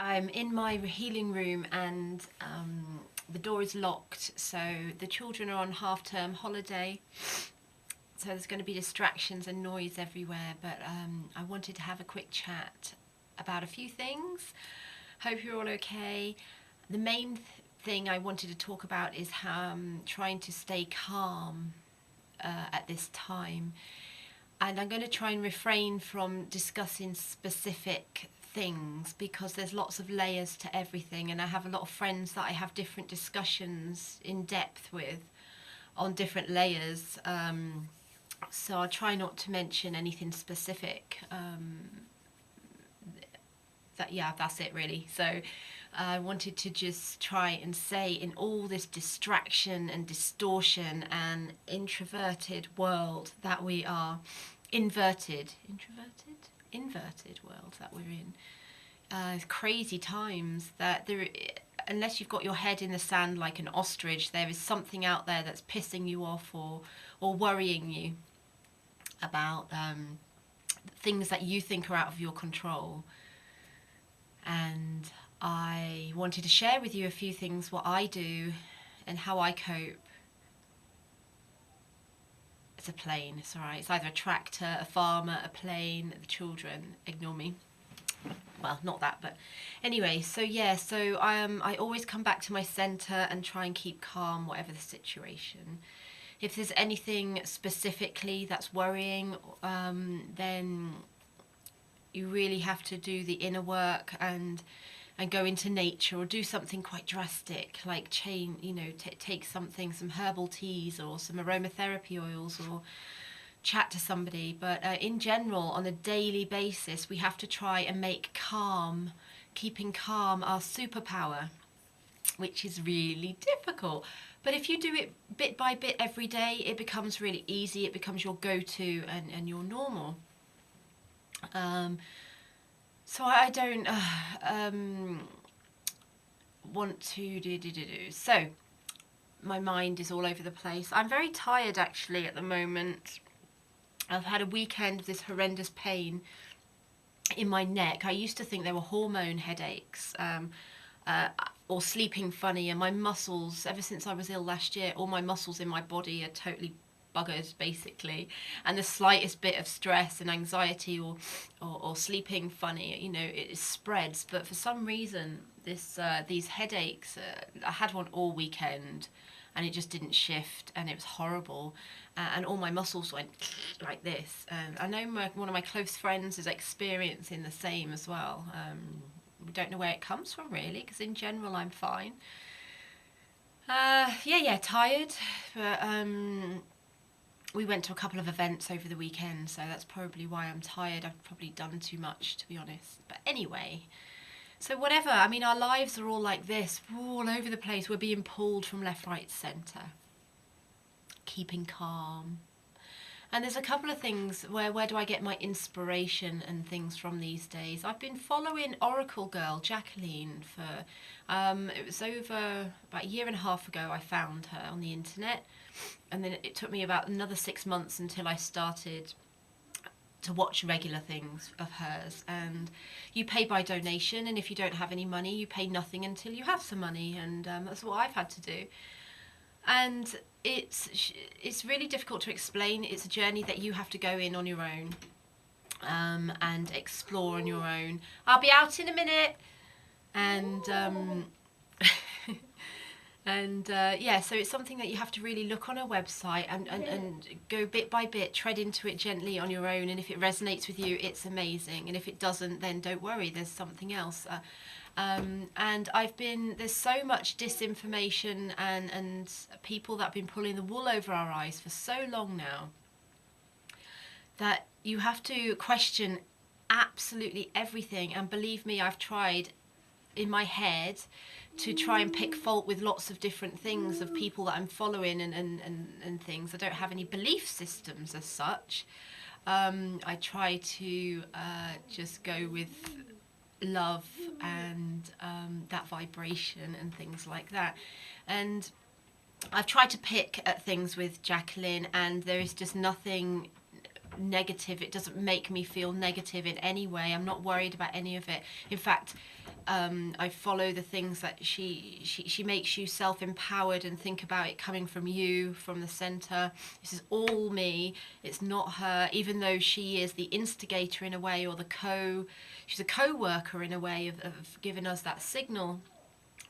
I'm in my healing room and the door is locked, so the children are on half-term holiday. So there's going to be distractions and noise everywhere, but I wanted to have a quick chat about a few things. Hope you're all okay. The main thing I wanted to talk about is how I'm trying to stay calm at this time. And I'm going to try and refrain from discussing specific things because there's lots of layers to everything, and I have a lot of friends that I have different discussions in depth with on different layers. So I'll try not to mention anything specific. That's it really. So I wanted to just try and say, in all this distraction and distortion and introverted world that we are, inverted world that we're in, crazy times that there, unless you've got your head in the sand like an ostrich, there is something out there that's pissing you off or worrying you about things that you think are out of your control. And I wanted to share with you a few things, what I do and how I cope. It's a plane, it's alright. It's either a tractor, a farmer, a plane, the children, ignore me. Well, not that, but anyway, so I always come back to my centre and try and keep calm, whatever the situation. If there's anything specifically that's worrying, then you really have to do the inner work and go into nature or do something quite drastic, like take something, some herbal teas or some aromatherapy oils, or chat to somebody. But in general, on a daily basis, we have to try and make keeping calm our superpower, which is really difficult. But if you do it bit by bit every day, it becomes really easy. It becomes your go-to and your normal. So I don't want to do. So my mind is all over the place. I'm very tired actually at the moment. I've had a weekend of this horrendous pain in my neck. I used to think they were hormone headaches or sleeping funny, and my muscles, ever since I was ill last year, all my muscles in my body are totally buggered basically, and the slightest bit of stress and anxiety or sleeping funny, it spreads. But for some reason these headaches, I had one all weekend and it just didn't shift, and it was horrible, and all my muscles went like this. And I know one of my close friends is experiencing the same as well. We don't know where it comes from really, because in general I'm fine. Tired, but we went to a couple of events over the weekend, so that's probably why I'm tired. I've probably done too much, to be honest. But anyway, so whatever. I mean, our lives are all like this. We're all over the place. We're being pulled from left, right, centre. Keeping calm. And there's a couple of things where do I get my inspiration and things from these days? I've been following Oracle Girl, Jacqueline, for, it was over about a year and a half ago I found her on the internet. And then it took me about another 6 months until I started to watch regular things of hers. And you pay by donation, and if you don't have any money, you pay nothing until you have some money. And that's what I've had to do. And it's really difficult to explain. It's a journey that you have to go in on your own and explore on your own. I'll be out in a minute. And so it's something that you have to really look on a website and go bit by bit, tread into it gently on your own. And if it resonates with you, it's amazing. And if it doesn't, then don't worry, there's something else. And there's so much disinformation and people that have been pulling the wool over our eyes for so long now, that you have to question absolutely everything. And believe me, I've tried in my head to try and pick fault with lots of different things of people that I'm following and things. I don't have any belief systems as such. I try to just go with love and that vibration and things like that. And I've tried to pick at things with Jacqueline, and there is just nothing negative. It doesn't make me feel negative in any way. I'm not worried about any of it. In fact, I follow the things that she makes you self-empowered, and think about it coming from you, from the center. This is all me. It's not her, even though she is the instigator in a way, or she's a co-worker in a way of giving us that signal.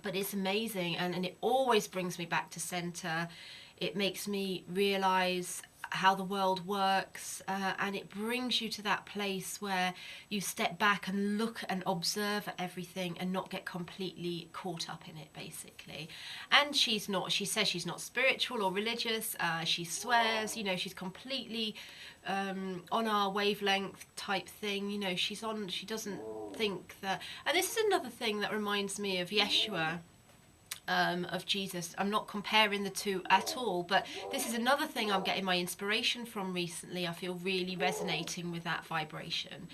But it's amazing, and it always brings me back to center. It makes me realize how the world works, and it brings you to that place where you step back and look and observe at everything and not get completely caught up in it, basically. And she says she's not spiritual or religious. She swears, she's completely on our wavelength type thing. She doesn't think that. And this is another thing that reminds me of Yeshua, of Jesus. I'm not comparing the two at all, but this is another thing I'm getting my inspiration from recently. I feel really resonating with that vibration.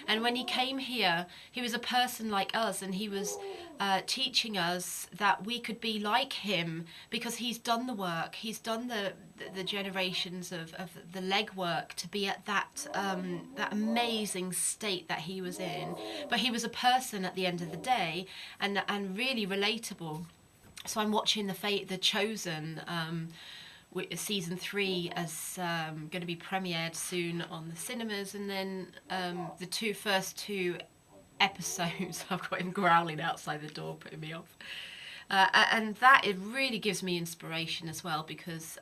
And when he came here, he was a person like us, and he was teaching us that we could be like him, because he's done the work. He's done the generations of the legwork to be at that amazing state that he was in. But he was a person at the end of the day, and really relatable. So I'm watching The Chosen, season 3 as going to be premiered soon on the cinemas, and then the first two episodes, I've got him growling outside the door, putting me off. And that, it really gives me inspiration as well, because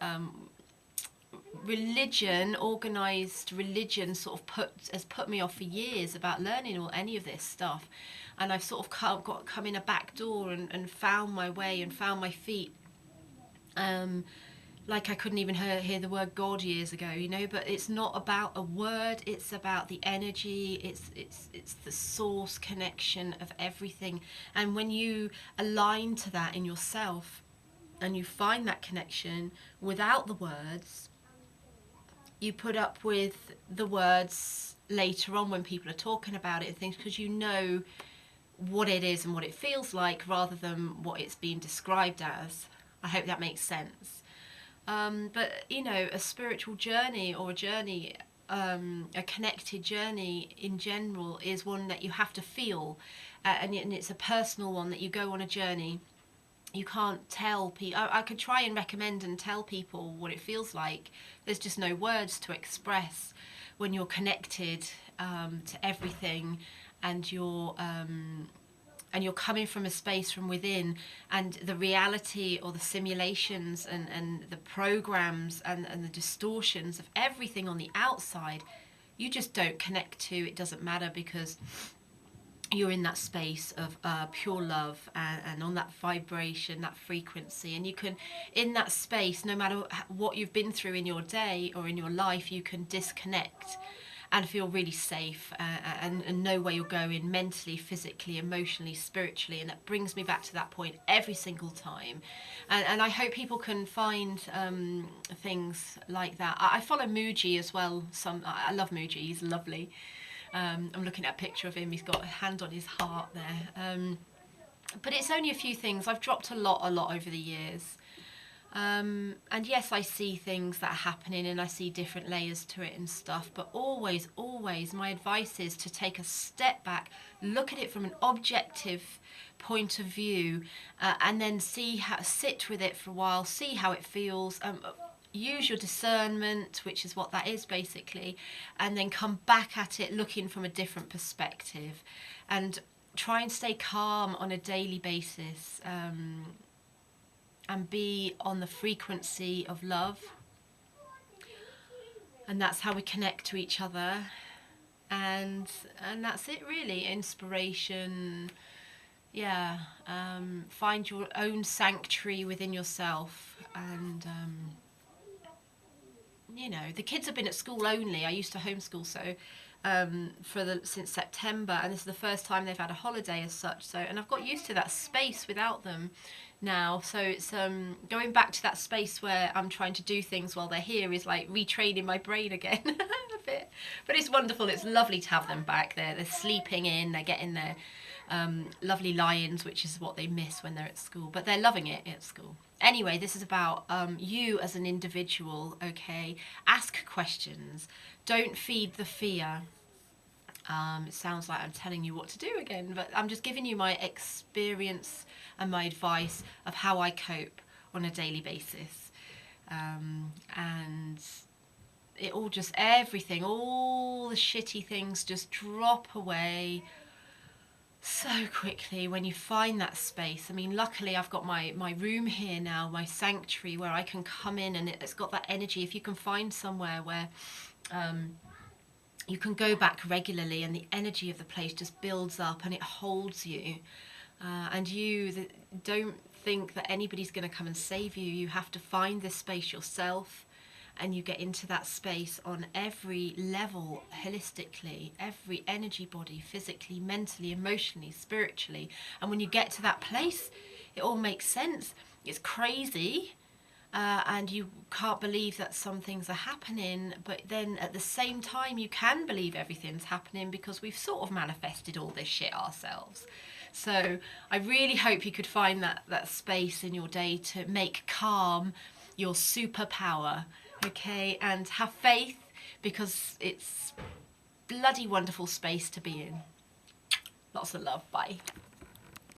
organised religion sort of has put me off for years about learning any of this stuff. And I've sort of come in a back door and found my way and found my feet. Like I couldn't even hear the word God years ago, but it's not about a word, it's about the energy, it's the source connection of everything. And when you align to that in yourself, and you find that connection without the words, you put up with the words later on when people are talking about it and things, because you know what it is and what it feels like, rather than what it's being described as. I hope that makes sense. But a spiritual journey, or a connected journey in general, is one that you have to feel, and it's a personal one that you go on a journey. You can't tell people. I could try and recommend and tell people what it feels like. There's just no words to express when you're connected to everything, and you're coming from a space from within, and the reality, or the simulations and the programs and the distortions of everything on the outside, you just don't connect to. It doesn't matter, because you're in that space of pure love, and on that vibration, that frequency. And you can, in that space, no matter what you've been through in your day or in your life, you can disconnect and feel really safe, and know where you're going mentally, physically, emotionally, spiritually. And that brings me back to that point every single time. And I hope people can find things like that. I follow Muji as well. I love Muji, he's lovely. I'm looking at a picture of him, he's got a hand on his heart there. But it's only a few things. I've dropped a lot over the years. And yes, I see things that are happening, and I see different layers to it and stuff, but always my advice is to take a step back, look at it from an objective point of view, and then sit with it for a while, see how it feels, use your discernment, which is what that is basically, and then come back at it looking from a different perspective, and try and stay calm on a daily basis, and be on the frequency of love. And that's how we connect to each other. And that's it really. Inspiration. Yeah. Find your own sanctuary within yourself. And, the kids have been at school only. I used to homeschool, so since September, and this is the first time they've had a holiday as such. So, and I've got used to that space without them now. So it's going back to that space where I'm trying to do things while they're here is like retraining my brain again a bit. But it's wonderful. It's lovely to have them back there. They're sleeping in. They're getting lovely lions, which is what they miss when they're at school, but they're loving it at school. Anyway, this is about you as an individual, okay? Ask questions. Don't feed the fear. It sounds like I'm telling you what to do again, but I'm just giving you my experience and my advice of how I cope on a daily basis. And it all just, everything, all the shitty things just drop away so quickly when you find that space. I mean, luckily I've got my room here now, my sanctuary, where I can come in, and it's got that energy. If you can find somewhere where you can go back regularly and the energy of the place just builds up and it holds you, and don't think that anybody's going to come and save you. You have to find this space yourself, and you get into that space on every level, holistically, every energy body, physically, mentally, emotionally, spiritually. And when you get to that place, it all makes sense. It's crazy, and you can't believe that some things are happening, but then at the same time you can believe everything's happening because we've sort of manifested all this shit ourselves. So I really hope you could find that space in your day to make calm your superpower, okay? And have faith, because it's bloody wonderful space to be in. Lots of love. Bye.